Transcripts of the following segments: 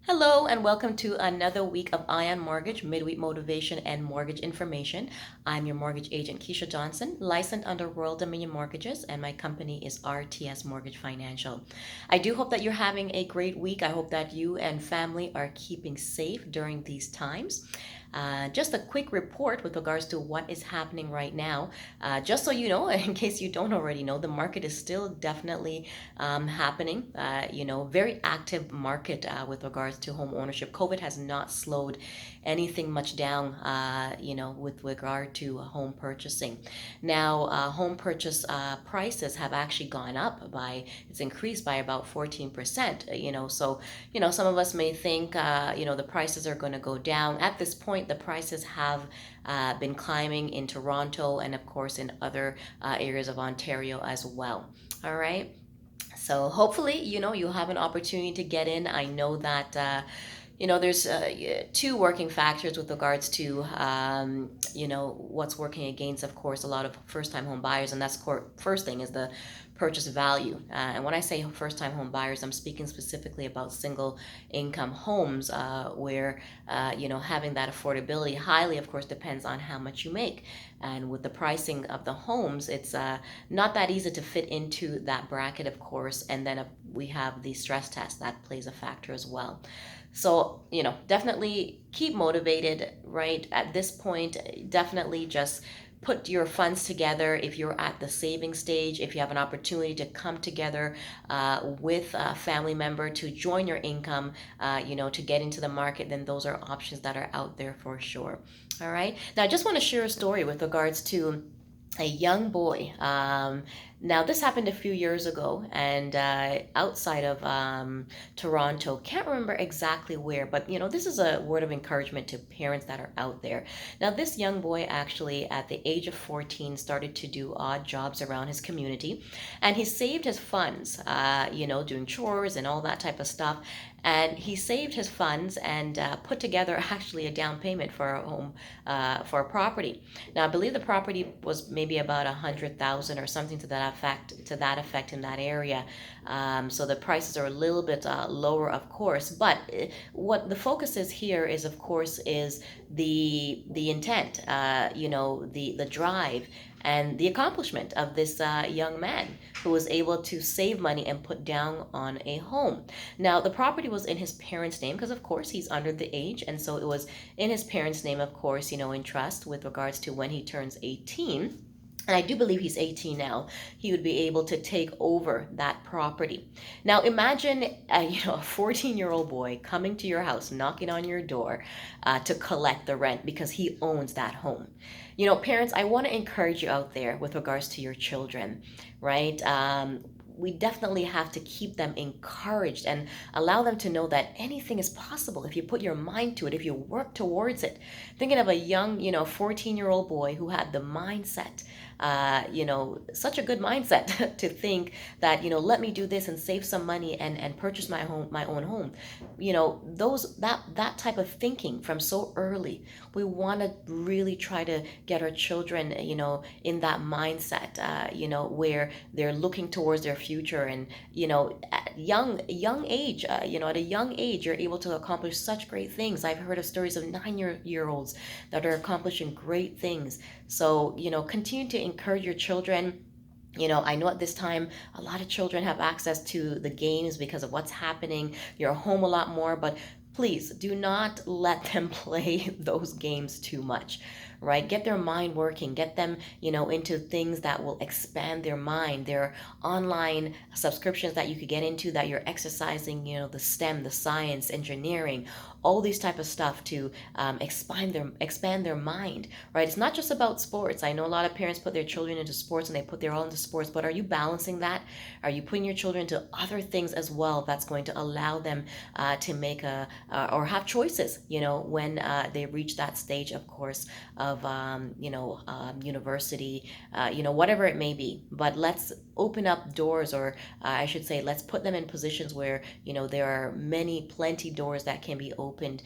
Hello and welcome to another week of Ion Mortgage, midweek motivation and mortgage information. I'm your mortgage agent, Keisha Johnson, licensed under Royal Dominion Mortgages, and my company is RTS Mortgage Financial. I do hope that you're having a great week. I hope that you and family are keeping safe during these times. Just a quick report with regards to what is happening right now. Just so you know, in case you don't already know, the market is still definitely happening. Very active market with regards to home ownership. COVID has not slowed anything much down, with regard to home purchasing. Now, home purchase prices have actually gone up it's increased by about 14%, some of us may think, the prices are going to go down. At this point, the prices have been climbing in Toronto and, of course, in other areas of Ontario as well. All right. So hopefully, you'll have an opportunity to get in. I know that, there's two working factors with regards to, what's working against, of course, a lot of first-time home buyers. And that's first thing is the purchase value. And when I say first-time home buyers, I'm speaking specifically about single income homes where, having that affordability highly, of course, depends on how much you make. And with the pricing of the homes, it's not that easy to fit into that bracket, of course. And then we have the stress test that plays a factor as well. So, definitely keep motivated, right? At this point, definitely just put your funds together. If you're at the saving stage, if you have an opportunity to come together with a family member to join your income, to get into the market, then those are options that are out there for sure. All right. Now, I just want to share a story with regards to a young boy. Now, this happened a few years ago, and outside of Toronto, can't remember exactly where, but this is a word of encouragement to parents that are out there. Now, this young boy actually, at the age of 14, started to do odd jobs around his community, and he saved his funds, doing chores and all that type of stuff. And he saved his funds and put together actually a down payment for a home, for a property. Now, I believe the property was maybe about 100,000 or something to that effect. To that effect in that area. So the prices are a little bit lower, of course. But what the focus is here is, of course, is the intent. The drive and the accomplishment of this young man who was able to save money and put down on a home. Now, the property was in his parents' name because, of course, he's under the age. And so it was in his parents' name, of course, in trust with regards to when he turns 18. And I do believe he's 18 now, he would be able to take over that property. Now imagine, a 14-year-old boy coming to your house, knocking on your door to collect the rent because he owns that home. Parents, I want to encourage you out there with regards to your children, right? We definitely have to keep them encouraged and allow them to know that anything is possible if you put your mind to it, if you work towards it. Thinking of a young, 14-year-old boy who had the mindset, such a good mindset to think that, let me do this and save some money and purchase my own home. That type of thinking from so early, we want to really try to get our children, in that mindset, where they're looking towards their future. And at young age, at a young age, you're able to accomplish such great things. I've heard of stories of 9-year olds that are accomplishing great things. So continue to encourage your children. I know at this time a lot of children have access to the games because of what's happening. You're home a lot more, but please do not let them play those games too much, right? Get their mind working, get them, into things that will expand their mind. There are online subscriptions that you could get into that you're exercising, the STEM, the science, engineering, all these type of stuff to expand their mind, right? It's not just about sports. I know a lot of parents put their children into sports and they put their all into sports, but are you balancing that? Are you putting your children into other things as well that's going to allow them to make or have choices, when they reach that stage, of course, of university, whatever it may be. But let's open up doors, or I should say, let's put them in positions where there are plenty doors that can be opened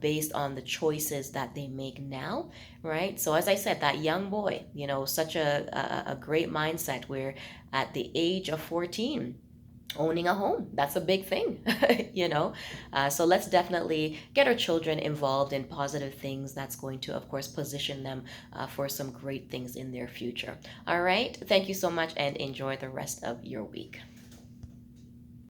based on the choices that they make now, right? So as I said, that young boy, such a great mindset where at the age of 14, owning a home. That's a big thing, you know. So let's definitely get our children involved in positive things. That's going to, of course, position them for some great things in their future. All right. Thank you so much and enjoy the rest of your week.